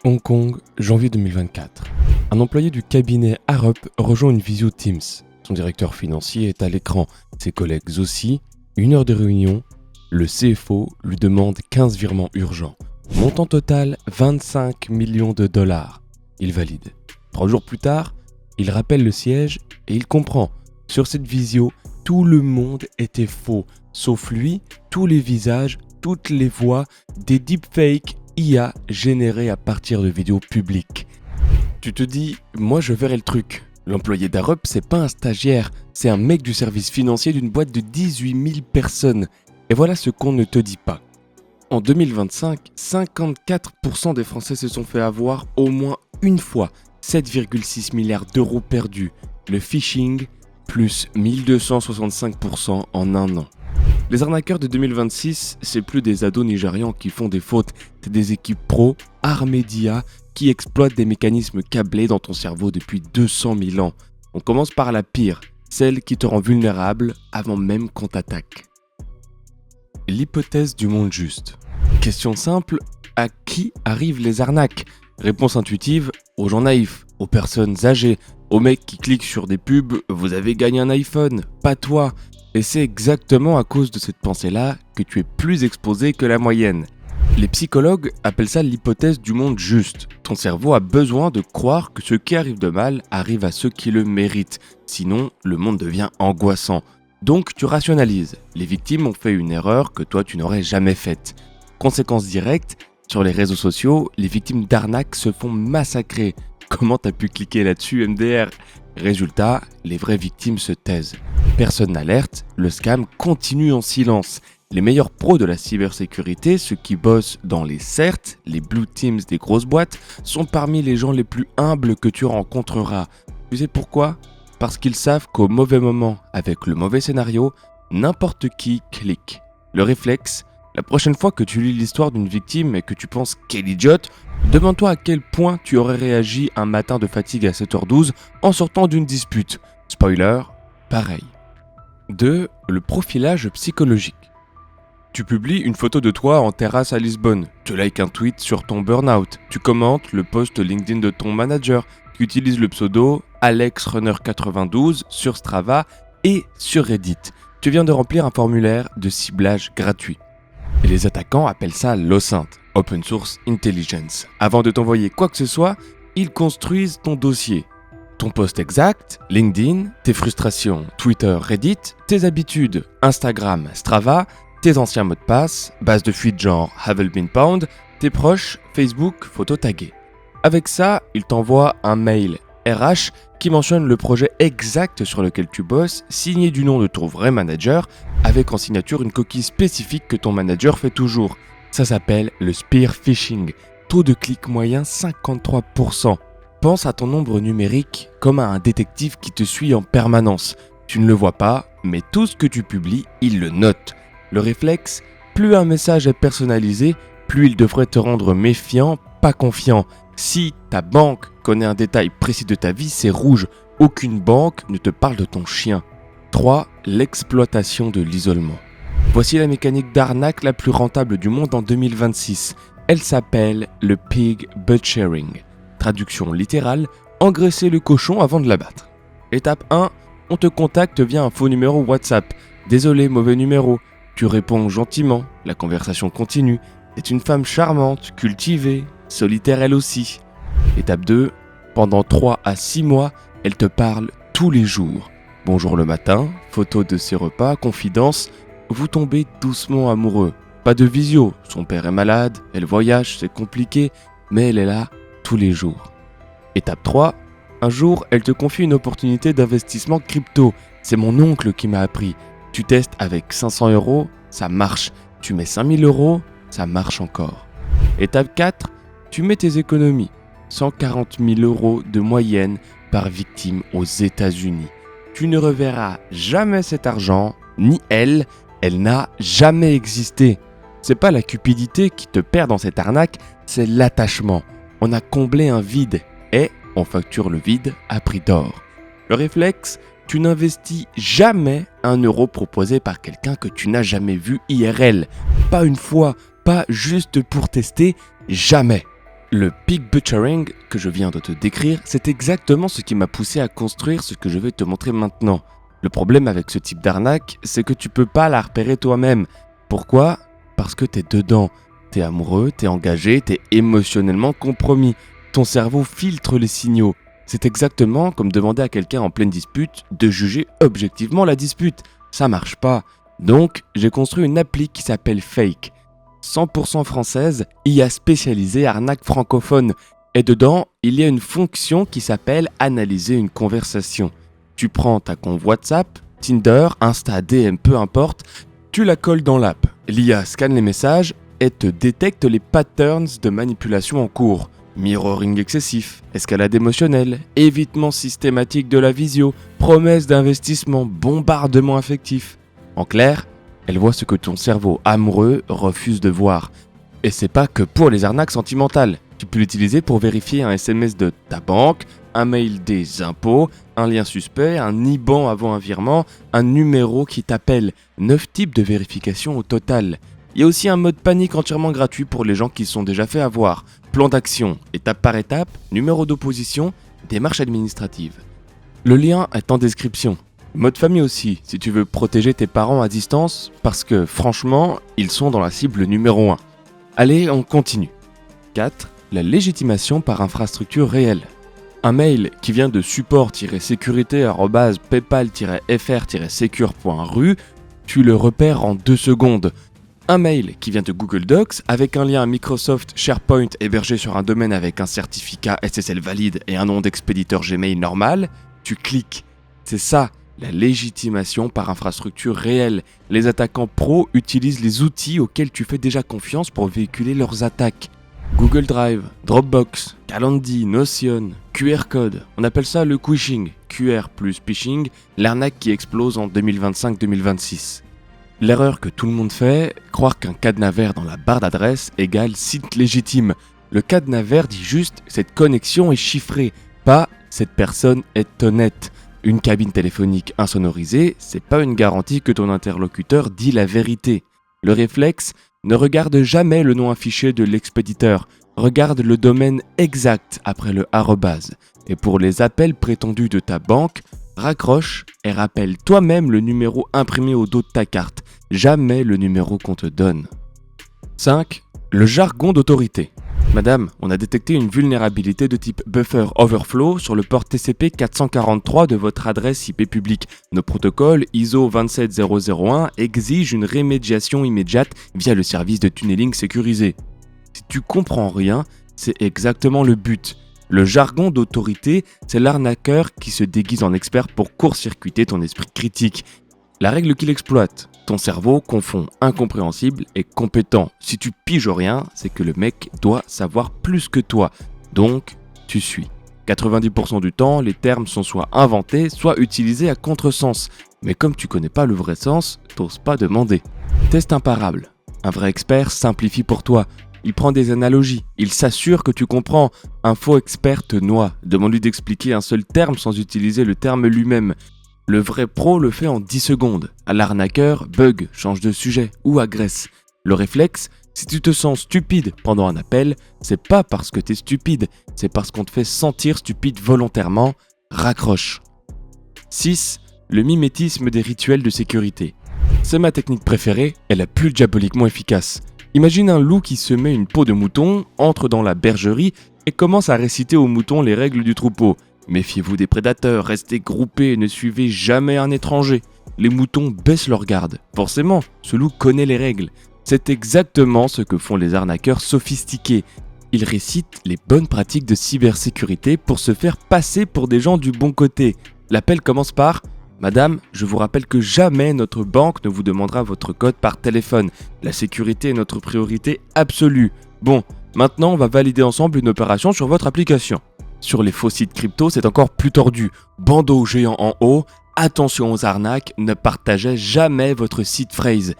Hong Kong, janvier 2024. Un employé du cabinet Arup rejoint une visio Teams. Son directeur financier est à l'écran, ses collègues aussi. 1 heure de réunion, le CFO lui demande 15 virements urgents. Montant total, 25 millions de dollars. Il valide. 3 jours plus tard, il rappelle le siège et il comprend. Sur cette visio, tout le monde était faux, sauf lui, tous les visages, toutes les voix, des deepfakes IA générés à partir de vidéos publiques. Tu te dis, moi je verrai le truc. L'employé d'Arup, c'est pas un stagiaire, c'est un mec du service financier d'une boîte de 18 000 personnes. Et voilà ce qu'on ne te dit pas. En 2025, 54% des Français se sont fait avoir au moins une fois. 7,6 milliards d'euros perdus. Le phishing, plus 1265% en un an. Les arnaqueurs de 2026, c'est plus des ados nigérians qui font des fautes, c'est des équipes pro, armées d'IA, qui exploitent des mécanismes câblés dans ton cerveau depuis 200 000 ans. On commence par la pire, celle qui te rend vulnérable avant même qu'on t'attaque. L'hypothèse du monde juste. Question simple, à qui arrivent les arnaques ? Réponse intuitive, aux gens naïfs, aux personnes âgées, aux mecs qui cliquent sur des pubs « Vous avez gagné un iPhone, pas toi !» Et c'est exactement à cause de cette pensée-là que tu es plus exposé que la moyenne. Les psychologues appellent ça l'hypothèse du monde juste. Ton cerveau a besoin de croire que ce qui arrive de mal arrive à ceux qui le méritent. Sinon, le monde devient angoissant. Donc tu rationalises. Les victimes ont fait une erreur que toi tu n'aurais jamais faite. Conséquence directe, sur les réseaux sociaux, les victimes d'arnaques se font massacrer. Comment t'as pu cliquer là-dessus, MDR ? Résultat, les vraies victimes se taisent. Personne n'alerte, le scam continue en silence. Les meilleurs pros de la cybersécurité, ceux qui bossent dans les CERT, les Blue Teams des grosses boîtes, sont parmi les gens les plus humbles que tu rencontreras. Tu sais pourquoi ? Parce qu'ils savent qu'au mauvais moment, avec le mauvais scénario, n'importe qui clique. Le réflexe, la prochaine fois que tu lis l'histoire d'une victime et que tu penses « quelle idiote », demande-toi à quel point tu aurais réagi un matin de fatigue à 7h12 en sortant d'une dispute. Spoiler, pareil. 2. Le profilage psychologique. Tu publies une photo de toi en terrasse à Lisbonne, tu likes un tweet sur ton burn-out, tu commentes le post LinkedIn de ton manager, tu utilises le pseudo AlexRunner92 sur Strava et sur Reddit. Tu viens de remplir un formulaire de ciblage gratuit. Et les attaquants appellent ça l'OSINT, Open Source Intelligence. Avant de t'envoyer quoi que ce soit, ils construisent ton dossier. Ton post exact, LinkedIn, tes frustrations, Twitter, Reddit, tes habitudes, Instagram, Strava, tes anciens mots de passe, base de fuite genre Havel Been Pound, tes proches, Facebook, photo taguée. Avec ça, ils t'envoient un mail RH qui mentionne le projet exact sur lequel tu bosses, signé du nom de ton vrai manager, avec en signature une coquille spécifique que ton manager fait toujours. Ça s'appelle le spear phishing. Taux de clic moyen 53%. Pense à ton nombre numérique comme à un détective qui te suit en permanence. Tu ne le vois pas, mais tout ce que tu publies, il le note. Le réflexe, plus un message est personnalisé, plus il devrait te rendre méfiant, pas confiant. Si ta banque connaît un détail précis de ta vie, c'est rouge. Aucune banque ne te parle de ton chien. 3. L'exploitation de l'isolement. Voici la mécanique d'arnaque la plus rentable du monde en 2026. Elle s'appelle le pig butchering. Traduction littérale, engraisser le cochon avant de l'abattre. Étape 1, on te contacte via un faux numéro WhatsApp. Désolé, mauvais numéro. Tu réponds gentiment, la conversation continue. C'est une femme charmante, cultivée, solitaire elle aussi. Étape 2, pendant 3 à 6 mois, elle te parle tous les jours. Bonjour le matin, photo de ses repas, confidence. Vous tombez doucement amoureux. Pas de visio, son père est malade, elle voyage, c'est compliqué, mais elle est là tous les jours. Étape 3, un jour, elle te confie une opportunité d'investissement crypto. C'est mon oncle qui m'a appris. Tu testes avec 500 €, ça marche. Tu mets 5000 €, ça marche encore. Étape 4, tu mets tes économies. 140 000 € de moyenne par victime aux États-Unis. Tu ne reverras jamais cet argent, ni elle n'a jamais existé. C'est pas la cupidité qui te perd dans cette arnaque, c'est l'attachement. On a comblé un vide et on facture le vide à prix d'or. Le réflexe, tu n'investis jamais 1 € proposé par quelqu'un que tu n'as jamais vu IRL. Pas une fois, pas juste pour tester, jamais. Le pig butchering que je viens de te décrire, c'est exactement ce qui m'a poussé à construire ce que je vais te montrer maintenant. Le problème avec ce type d'arnaque, c'est que tu peux pas la repérer toi-même. Pourquoi ? Parce que t'es dedans. T'es amoureux, t'es engagé, t'es émotionnellement compromis. Ton cerveau filtre les signaux. C'est exactement comme demander à quelqu'un en pleine dispute de juger objectivement la dispute. Ça marche pas. Donc, j'ai construit une appli qui s'appelle Fake. 100% française, IA spécialisée arnaque francophone. Et dedans, il y a une fonction qui s'appelle analyser une conversation. Tu prends ta conve WhatsApp, Tinder, Insta, DM, peu importe, tu la colles dans l'app. L'IA scanne les messages et te détecte les patterns de manipulation en cours. Mirroring excessif, escalade émotionnelle, évitement systématique de la visio, promesse d'investissement, bombardement affectif. En clair, elle voit ce que ton cerveau amoureux refuse de voir. Et c'est pas que pour les arnaques sentimentales. Tu peux l'utiliser pour vérifier un SMS de ta banque, un mail des impôts, un lien suspect, un IBAN avant un virement, un numéro qui t'appelle. 9 types de vérification au total. Il y a aussi un mode panique entièrement gratuit pour les gens qui se sont déjà fait avoir. Plan d'action, étape par étape, numéro d'opposition, démarche administrative. Le lien est en description. Mode famille aussi, si tu veux protéger tes parents à distance, parce que franchement, ils sont dans la cible numéro 1. Allez, on continue. 4. La légitimation par infrastructure réelle. Un mail qui vient de support-sécurité@paypal-fr-secure.ru, tu le repères en 2 secondes. Un mail qui vient de Google Docs avec un lien à Microsoft SharePoint hébergé sur un domaine avec un certificat SSL valide et un nom d'expéditeur Gmail normal, tu cliques. C'est ça, la légitimation par infrastructure réelle. Les attaquants pros utilisent les outils auxquels tu fais déjà confiance pour véhiculer leurs attaques. Google Drive, Dropbox, Calendly, Notion, QR code, on appelle ça le quishing, QR plus phishing, l'arnaque qui explose en 2025-2026. L'erreur que tout le monde fait, croire qu'un cadenas vert dans la barre d'adresse égale site légitime. Le cadenas vert dit juste cette connexion est chiffrée, pas cette personne est honnête. Une cabine téléphonique insonorisée, c'est pas une garantie que ton interlocuteur dit la vérité. Le réflexe, ne regarde jamais le nom affiché de l'expéditeur, regarde le domaine exact après le arrobase. Et pour les appels prétendus de ta banque, raccroche et rappelle toi-même le numéro imprimé au dos de ta carte, jamais le numéro qu'on te donne. 5. Le jargon d'autorité. Madame, on a détecté une vulnérabilité de type buffer overflow sur le port TCP 443 de votre adresse IP publique. Nos protocols ISO 27001 exigent une rémédiation immédiate via le service de tunneling sécurisé. Si tu comprends rien, c'est exactement le but. Le jargon d'autorité, c'est l'arnaqueur qui se déguise en expert pour court-circuiter ton esprit critique. La règle qu'il exploite, ton cerveau confond incompréhensible et compétent. Si tu piges rien, c'est que le mec doit savoir plus que toi. Donc, tu suis. 90% du temps, les termes sont soit inventés, soit utilisés à contresens. Mais comme tu connais pas le vrai sens, t'oses pas demander. Test imparable. Un vrai expert simplifie pour toi. Il prend des analogies, il s'assure que tu comprends. Un faux expert te noie. Demande-lui d'expliquer un seul terme sans utiliser le terme lui-même. Le vrai pro le fait en 10 secondes. À l'arnaqueur, bug, change de sujet ou agresse. Le réflexe, si tu te sens stupide pendant un appel, c'est pas parce que t'es stupide, c'est parce qu'on te fait sentir stupide volontairement. Raccroche. 6. Le mimétisme des rituels de sécurité. C'est ma technique préférée, elle est plus diaboliquement efficace. Imagine un loup qui se met une peau de mouton, entre dans la bergerie et commence à réciter aux moutons les règles du troupeau. Méfiez-vous des prédateurs, restez groupés et ne suivez jamais un étranger. Les moutons baissent leur garde. Forcément, ce loup connaît les règles. C'est exactement ce que font les arnaqueurs sophistiqués. Ils récitent les bonnes pratiques de cybersécurité pour se faire passer pour des gens du bon côté. L'appel commence par « Madame, je vous rappelle que jamais notre banque ne vous demandera votre code par téléphone. La sécurité est notre priorité absolue. Bon, maintenant on va valider ensemble une opération sur votre application. » Sur les faux sites crypto, c'est encore plus tordu. Bandeau géant en haut, attention aux arnaques, ne partagez jamais votre seed phrase.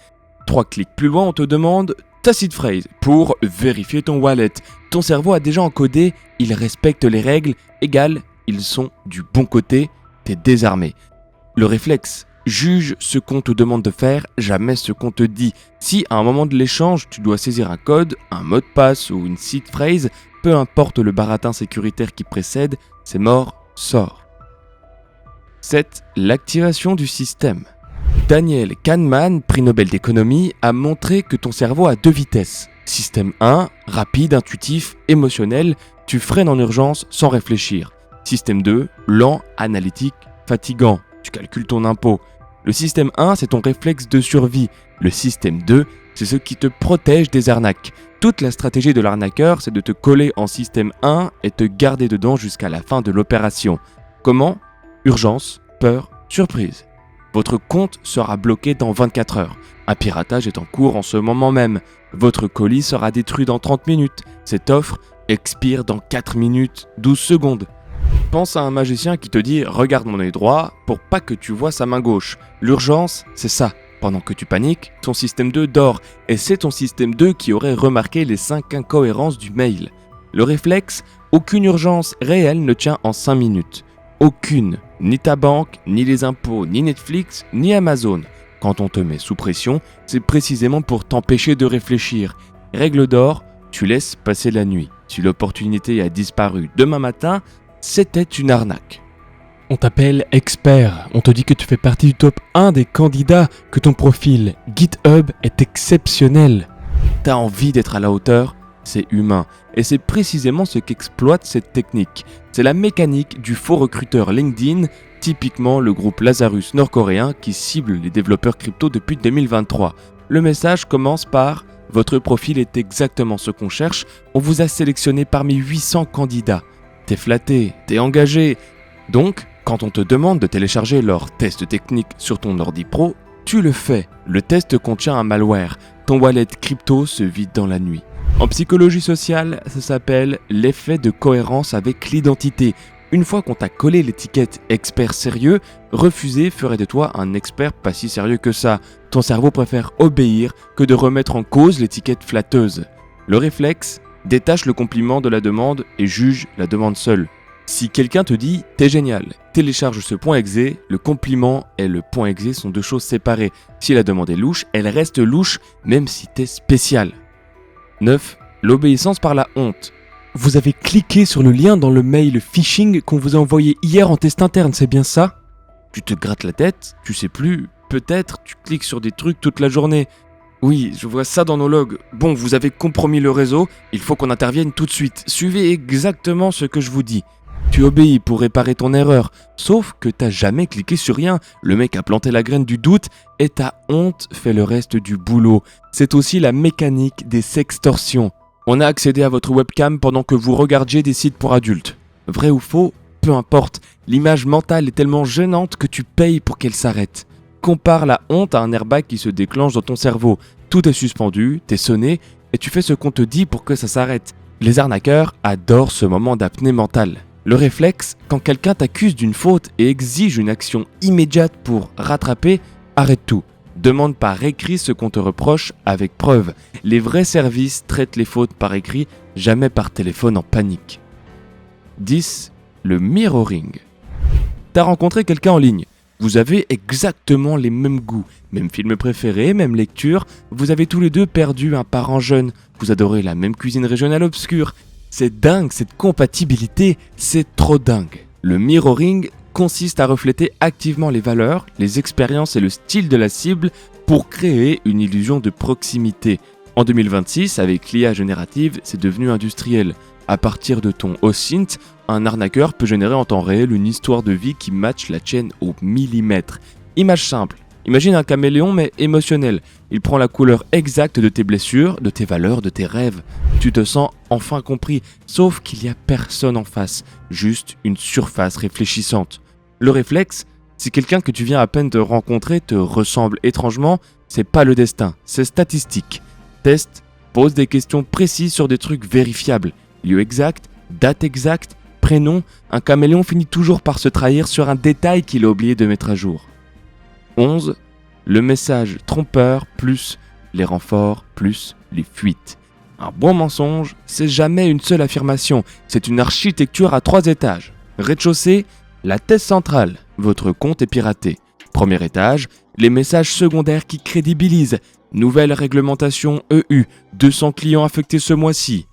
3 clics plus loin, on te demande ta seed phrase pour vérifier ton wallet. Ton cerveau a déjà encodé, il respecte les règles, égale, ils sont du bon côté, t'es désarmé. Le réflexe, juge ce qu'on te demande de faire, jamais ce qu'on te dit. Si à un moment de l'échange, tu dois saisir un code, un mot de passe ou une seed phrase, peu importe le baratin sécuritaire qui précède, c'est mort, sort. 7. L'activation du système. Daniel Kahneman, prix Nobel d'économie, a montré que ton cerveau a 2 vitesses. Système 1, rapide, intuitif, émotionnel, tu freines en urgence sans réfléchir. Système 2, lent, analytique, fatigant, tu calcules ton impôt. Le système 1, c'est ton réflexe de survie. Le système 2, c'est ce qui te protège des arnaques. Toute la stratégie de l'arnaqueur, c'est de te coller en système 1 et te garder dedans jusqu'à la fin de l'opération. Comment ? Urgence, peur, surprise. Votre compte sera bloqué dans 24 heures. Un piratage est en cours en ce moment même. Votre colis sera détruit dans 30 minutes. Cette offre expire dans 4 minutes 12 secondes. Pense à un magicien qui te dit « Regarde mon œil droit » pour pas que tu vois sa main gauche. L'urgence, c'est ça. Pendant que tu paniques, ton système 2 dort. Et c'est ton système 2 qui aurait remarqué les 5 incohérences du mail. Le réflexe, aucune urgence réelle ne tient en 5 minutes. Aucune. Ni ta banque, ni les impôts, ni Netflix, ni Amazon. Quand on te met sous pression, c'est précisément pour t'empêcher de réfléchir. Règle d'or, tu laisses passer la nuit. Si l'opportunité a disparu demain matin, c'était une arnaque. On t'appelle expert, on te dit que tu fais partie du top 1 des candidats, que ton profil GitHub est exceptionnel. T'as envie d'être à la hauteur ? C'est humain. Et c'est précisément ce qu'exploite cette technique. C'est la mécanique du faux recruteur LinkedIn, typiquement le groupe Lazarus nord-coréen qui cible les développeurs crypto depuis 2023. Le message commence par « Votre profil est exactement ce qu'on cherche, on vous a sélectionné parmi 800 candidats. T'es flatté, t'es engagé. » Donc, quand on te demande de télécharger leur test technique sur ton ordi pro, tu le fais. Le test contient un malware. Ton wallet crypto se vide dans la nuit. En psychologie sociale, ça s'appelle l'effet de cohérence avec l'identité. Une fois qu'on t'a collé l'étiquette expert sérieux, refuser ferait de toi un expert pas si sérieux que ça. Ton cerveau préfère obéir que de remettre en cause l'étiquette flatteuse. Le réflexe détache le compliment de la demande et juge la demande seule. Si quelqu'un te dit « t'es génial », télécharge ce point exe, le compliment et le point exe sont 2 choses séparées. Si la demande est louche, elle reste louche même si t'es spécial. 9. L'obéissance par la honte. Vous avez cliqué sur le lien dans le mail phishing qu'on vous a envoyé hier en test interne, c'est bien ça ? Tu te grattes la tête, tu sais plus, peut-être tu cliques sur des trucs toute la journée. Oui, je vois ça dans nos logs. Bon, vous avez compromis le réseau, il faut qu'on intervienne tout de suite. Suivez exactement ce que je vous dis. Tu obéis pour réparer ton erreur, sauf que t'as jamais cliqué sur rien. Le mec a planté la graine du doute et ta honte fait le reste du boulot. C'est aussi la mécanique des sextorsions. On a accédé à votre webcam pendant que vous regardiez des sites pour adultes. Vrai ou faux, peu importe. L'image mentale est tellement gênante que tu payes pour qu'elle s'arrête. Compare la honte à un airbag qui se déclenche dans ton cerveau. Tout est suspendu, t'es sonné et tu fais ce qu'on te dit pour que ça s'arrête. Les arnaqueurs adorent ce moment d'apnée mentale. Le réflexe, quand quelqu'un t'accuse d'une faute et exige une action immédiate pour rattraper, arrête tout. Demande par écrit ce qu'on te reproche avec preuve. Les vrais services traitent les fautes par écrit, jamais par téléphone en panique. 10. Le mirroring. T'as rencontré quelqu'un en ligne. Vous avez exactement les mêmes goûts, même film préféré, même lecture. Vous avez tous les deux perdu un parent jeune. Vous adorez la même cuisine régionale obscure. C'est dingue, cette compatibilité, c'est trop dingue. Le mirroring consiste à refléter activement les valeurs, les expériences et le style de la cible pour créer une illusion de proximité. En 2026, avec l'IA générative, c'est devenu industriel. À partir de ton OSINT, un arnaqueur peut générer en temps réel une histoire de vie qui matche la tienne au millimètre. Image simple. Imagine un caméléon mais émotionnel. Il prend la couleur exacte de tes blessures, de tes valeurs, de tes rêves. Tu te sens enfin compris, sauf qu'il n'y a personne en face, juste une surface réfléchissante. Le réflexe, si quelqu'un que tu viens à peine de rencontrer te ressemble étrangement, c'est pas le destin, c'est statistique. Teste, pose des questions précises sur des trucs vérifiables. Lieu exact, date exacte, prénom, un caméléon finit toujours par se trahir sur un détail qu'il a oublié de mettre à jour. 11. Le message trompeur plus les renforts plus les fuites. Un bon mensonge, c'est jamais une seule affirmation, c'est une architecture à 3 étages. Rez-de-chaussée, la thèse centrale, votre compte est piraté. Premier étage, les messages secondaires qui crédibilisent. Nouvelle réglementation EU, 200 clients affectés ce mois-ci.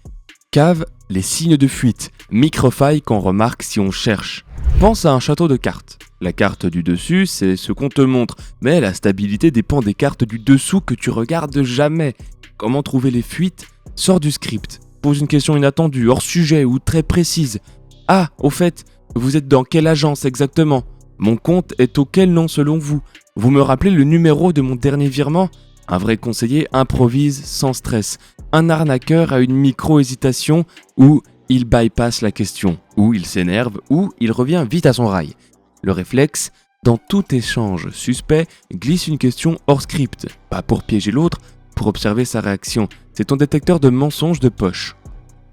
Cave, les signes de fuite, microfailles qu'on remarque si on cherche. Pense à un château de cartes. La carte du dessus, c'est ce qu'on te montre, mais la stabilité dépend des cartes du dessous que tu regardes jamais. Comment trouver les fuites? Sors du script, pose une question inattendue, hors sujet ou très précise. Ah, au fait, vous êtes dans quelle agence exactement? Mon compte est au quel nom selon vous? Vous me rappelez le numéro de mon dernier virement? Un vrai conseiller improvise sans stress. Un arnaqueur a une micro-hésitation ou il bypasse la question, ou il s'énerve, ou il revient vite à son rail. Le réflexe, dans tout échange suspect, glisse une question hors script, pas pour piéger l'autre, pour observer sa réaction. C'est ton détecteur de mensonges de poche.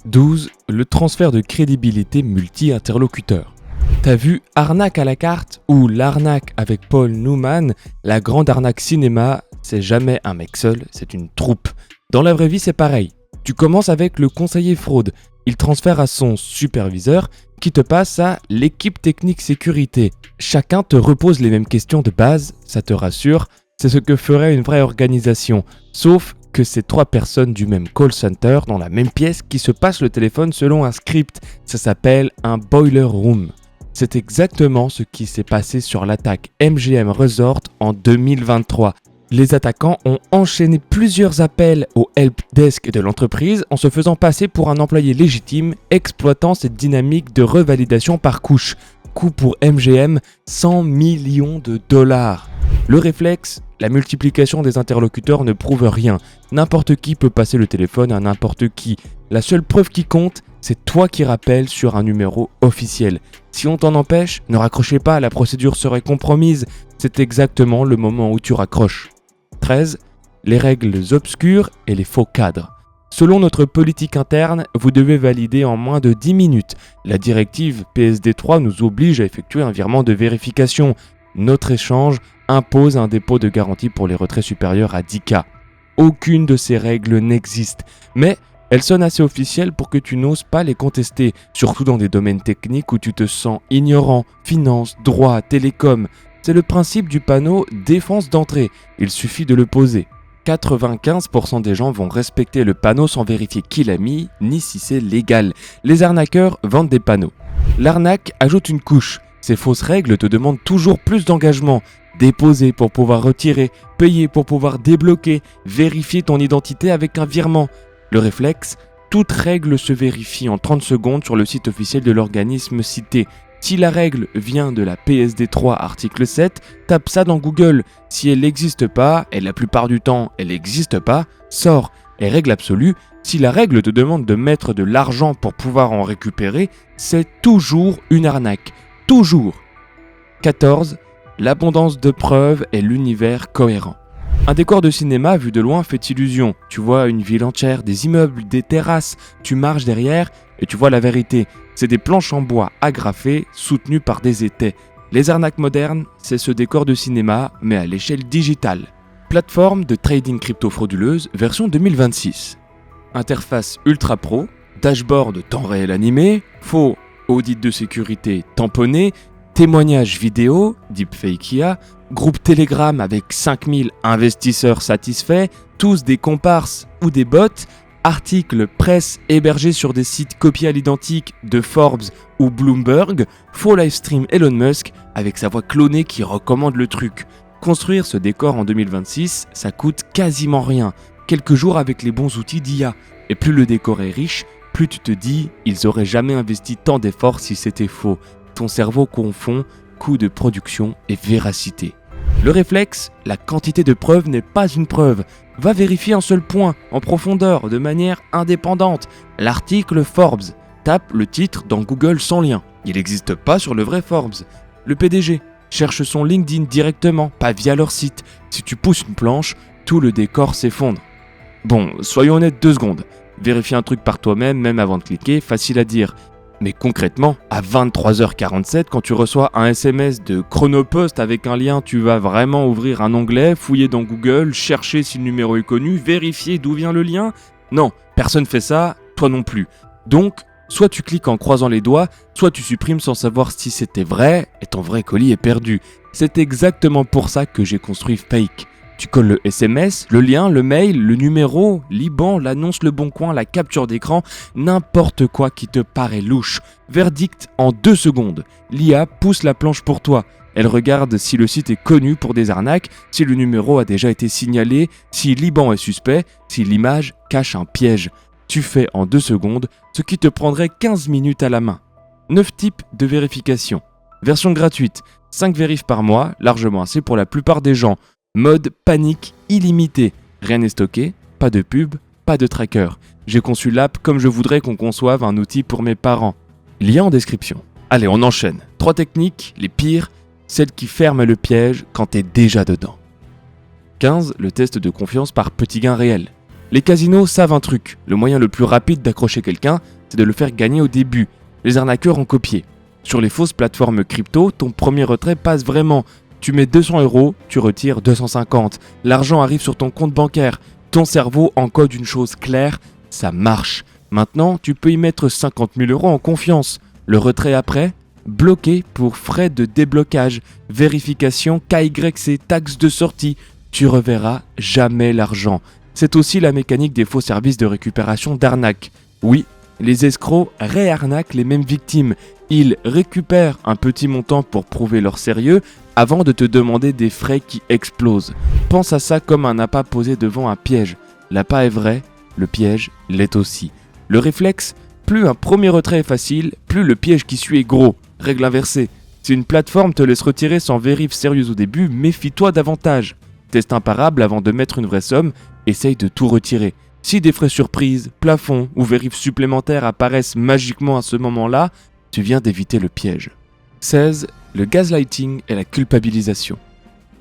12. Le transfert de crédibilité multi-interlocuteur. T'as vu Arnaque à la carte ou L'arnaque avec Paul Newman? La grande arnaque cinéma, c'est jamais un mec seul, c'est une troupe. Dans la vraie vie, c'est pareil. Tu commences avec le conseiller fraude. Il transfère à son superviseur qui te passe à l'équipe technique sécurité. Chacun te repose les mêmes questions de base, ça te rassure. C'est ce que ferait une vraie organisation. Sauf que c'est 3 personnes du même call center dans la même pièce qui se passent le téléphone selon un script. Ça s'appelle un boiler room. C'est exactement ce qui s'est passé sur l'attaque MGM Resort en 2023. Les attaquants ont enchaîné plusieurs appels au helpdesk de l'entreprise en se faisant passer pour un employé légitime, exploitant cette dynamique de revalidation par couche. Coût pour MGM, 100 millions de dollars. Le réflexe, la multiplication des interlocuteurs ne prouve rien. N'importe qui peut passer le téléphone à n'importe qui. La seule preuve qui compte, c'est toi qui rappelles sur un numéro officiel. Si on t'en empêche, ne raccrochez pas, la procédure serait compromise. C'est exactement le moment où tu raccroches. 13. Les règles obscures et les faux cadres. Selon notre politique interne, vous devez valider en moins de 10 minutes. La directive PSD3 nous oblige à effectuer un virement de vérification. Notre échange impose un dépôt de garantie pour les retraits supérieurs à 10K. Aucune de ces règles n'existe, mais elles sonnent assez officielles pour que tu n'oses pas les contester, surtout dans des domaines techniques où tu te sens ignorant, finance, droit, télécom. C'est le principe du panneau défense d'entrée, il suffit de le poser. 95% des gens vont respecter le panneau sans vérifier qui l'a mis, ni si c'est légal. Les arnaqueurs vendent des panneaux. L'arnaque ajoute une couche. Ces fausses règles te demandent toujours plus d'engagement. Déposer pour pouvoir retirer, payer pour pouvoir débloquer, vérifier ton identité avec un virement. Le réflexe, toute règle se vérifie en 30 secondes sur le site officiel de l'organisme cité. Si la règle vient de la PSD3 article 7, tape ça dans Google. Si elle n'existe pas, et la plupart du temps elle n'existe pas, sors. Et règle absolue, si la règle te demande de mettre de l'argent pour pouvoir en récupérer, c'est toujours une arnaque. Toujours. 14. L'abondance de preuves et l'univers cohérent. Un décor de cinéma vu de loin fait illusion. Tu vois une ville entière, des immeubles, des terrasses. Tu marches derrière et tu vois la vérité. C'est des planches en bois agrafées, soutenues par des étais. Les arnaques modernes, c'est ce décor de cinéma, mais à l'échelle digitale. Plateforme de trading crypto frauduleuse, version 2026. Interface ultra pro, dashboard temps réel animé, faux audit de sécurité tamponné, témoignages vidéo, deepfake IA, groupe Telegram avec 5000 investisseurs satisfaits, tous des comparses ou des bots, articles presse hébergés sur des sites copiés à l'identique de Forbes ou Bloomberg, faux livestream Elon Musk avec sa voix clonée qui recommande le truc. Construire ce décor en 2026, ça coûte quasiment rien, quelques jours avec les bons outils d'IA. Et plus le décor est riche, plus tu te dis, ils auraient jamais investi tant d'efforts si c'était faux. Ton cerveau confond coût de production et véracité. Le réflexe, la quantité de preuves n'est pas une preuve. Va vérifier un seul point, en profondeur, de manière indépendante. L'article Forbes. Tape le titre dans Google sans lien. Il n'existe pas sur le vrai Forbes. Le PDG. Cherche son LinkedIn directement, pas via leur site. Si tu pousses une planche, tout le décor s'effondre. Bon, soyons honnêtes 2 secondes. Vérifie un truc par toi-même, même avant de cliquer, facile à dire. Mais concrètement, à 23h47, quand tu reçois un SMS de Chronopost avec un lien, tu vas vraiment ouvrir un onglet, fouiller dans Google, chercher si le numéro est connu, vérifier d'où vient le lien? Non, personne fait ça, toi non plus. Donc, soit tu cliques en croisant les doigts, soit tu supprimes sans savoir si c'était vrai et ton vrai colis est perdu. C'est exactement pour ça que j'ai construit Fake. Tu colles le SMS, le lien, le mail, le numéro, l'IBAN, l'annonce, le bon coin, la capture d'écran, n'importe quoi qui te paraît louche. Verdict en 2 secondes. L'IA pousse la planche pour toi. Elle regarde si le site est connu pour des arnaques, si le numéro a déjà été signalé, si l'IBAN est suspect, si l'image cache un piège. Tu fais en 2 secondes ce qui te prendrait 15 minutes à la main. 9 types de vérification. Version gratuite, 5 vérifs par mois, largement assez pour la plupart des gens. Mode panique illimité. Rien n'est stocké, pas de pub, pas de tracker. J'ai conçu l'app comme je voudrais qu'on conçoive un outil pour mes parents. Lien en description. Allez, on enchaîne. 3 techniques, les pires, celles qui ferment le piège quand t'es déjà dedans. 15. Le test de confiance par petit gain réel. Les casinos savent un truc. Le moyen le plus rapide d'accrocher quelqu'un, c'est de le faire gagner au début. Les arnaqueurs ont copié. Sur les fausses plateformes crypto, ton premier retrait passe vraiment. Tu mets 200 €, tu retires 250. L'argent arrive sur ton compte bancaire. Ton cerveau encode une chose claire, ça marche. Maintenant, tu peux y mettre 50 000 € en confiance. Le retrait après, bloqué pour frais de déblocage, vérification KYC, taxe de sortie. Tu reverras jamais l'argent. C'est aussi la mécanique des faux services de récupération d'arnaque. Oui, les escrocs réarnaquent les mêmes victimes. Ils récupèrent un petit montant pour prouver leur sérieux avant de te demander des frais qui explosent. Pense à ça comme un appât posé devant un piège. L'appât est vrai, le piège l'est aussi. Le réflexe, plus un premier retrait est facile, plus le piège qui suit est gros. Règle inversée. Si une plateforme te laisse retirer sans vérif sérieuse au début, méfie-toi davantage. Teste imparable avant de mettre une vraie somme, essaye de tout retirer. Si des frais surprises, plafonds ou vérifs supplémentaires apparaissent magiquement à ce moment-là, tu viens d'éviter le piège. 16. Le gaslighting et la culpabilisation.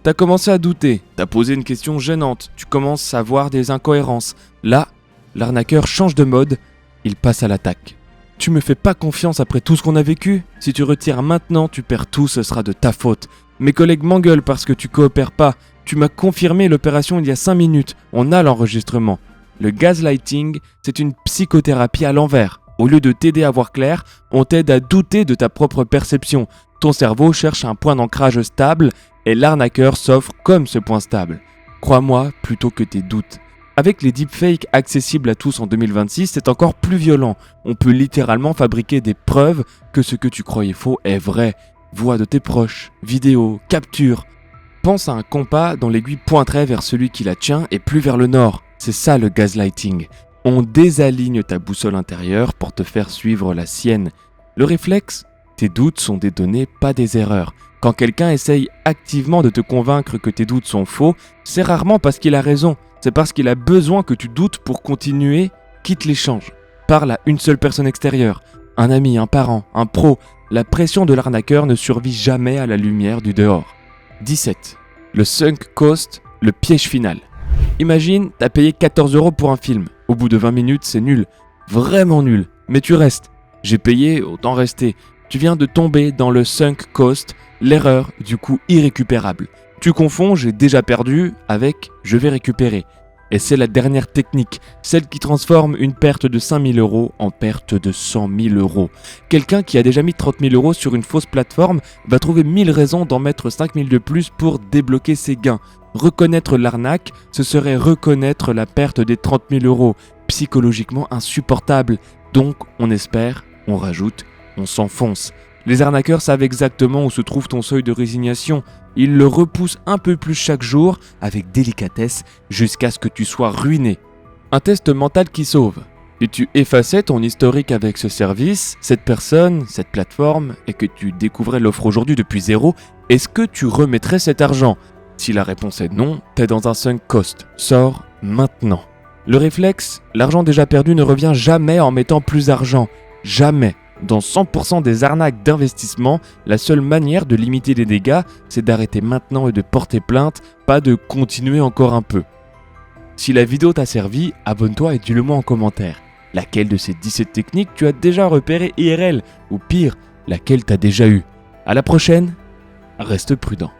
T'as commencé à douter, t'as posé une question gênante, tu commences à voir des incohérences. Là, l'arnaqueur change de mode, il passe à l'attaque. Tu me fais pas confiance après tout ce qu'on a vécu ? Si tu retires maintenant, tu perds tout, ce sera de ta faute. Mes collègues m'engueulent parce que tu coopères pas. Tu m'as confirmé l'opération il y a 5 minutes, on a l'enregistrement. Le gaslighting, c'est une psychothérapie à l'envers. Au lieu de t'aider à voir clair, on t'aide à douter de ta propre perception. Ton cerveau cherche un point d'ancrage stable et l'arnaqueur s'offre comme ce point stable. Crois-moi plutôt que tes doutes. Avec les deepfakes accessibles à tous en 2026, c'est encore plus violent. On peut littéralement fabriquer des preuves que ce que tu croyais faux est vrai. Voix de tes proches, vidéos, captures. Pense à un compas dont l'aiguille pointerait vers celui qui la tient et plus vers le nord. C'est ça le gaslighting. On désaligne ta boussole intérieure pour te faire suivre la sienne. Le réflexe ? Tes doutes sont des données, pas des erreurs. Quand quelqu'un essaye activement de te convaincre que tes doutes sont faux, c'est rarement parce qu'il a raison. C'est parce qu'il a besoin que tu doutes pour continuer, quitte l'échange. Parle à une seule personne extérieure, un ami, un parent, un pro. La pression de l'arnaqueur ne survit jamais à la lumière du dehors. 17. Le sunk cost, le piège final. Imagine, t'as payé 14 € pour un film. Au bout de 20 minutes, c'est nul. Vraiment nul. Mais tu restes. J'ai payé, autant rester. Tu viens de tomber dans le sunk cost, l'erreur du coût irrécupérable. Tu confonds j'ai déjà perdu avec je vais récupérer. Et c'est la dernière technique, celle qui transforme une perte de 5 000 € en perte de 100 000 €. Quelqu'un qui a déjà mis 30 000 € sur une fausse plateforme va trouver 1000 raisons d'en mettre 5 000 de plus pour débloquer ses gains. Reconnaître l'arnaque, ce serait reconnaître la perte des 30 000 €. Psychologiquement insupportable. Donc, on espère, on rajoute, on s'enfonce. Les arnaqueurs savent exactement où se trouve ton seuil de résignation. Ils le repoussent un peu plus chaque jour, avec délicatesse, jusqu'à ce que tu sois ruiné. Un test mental qui sauve. Si tu effaçais ton historique avec ce service, cette personne, cette plateforme, et que tu découvrais l'offre aujourd'hui depuis zéro, est-ce que tu remettrais cet argent ? Si la réponse est non, t'es dans un sunk cost. Sors maintenant. Le réflexe, l'argent déjà perdu ne revient jamais en mettant plus d'argent. Jamais. Dans 100% des arnaques d'investissement, la seule manière de limiter les dégâts, c'est d'arrêter maintenant et de porter plainte, pas de continuer encore un peu. Si la vidéo t'a servi, abonne-toi et dis-le moi en commentaire. Laquelle de ces 17 techniques tu as déjà repéré IRL ? Ou pire, laquelle t'as déjà eu ? À la prochaine, reste prudent.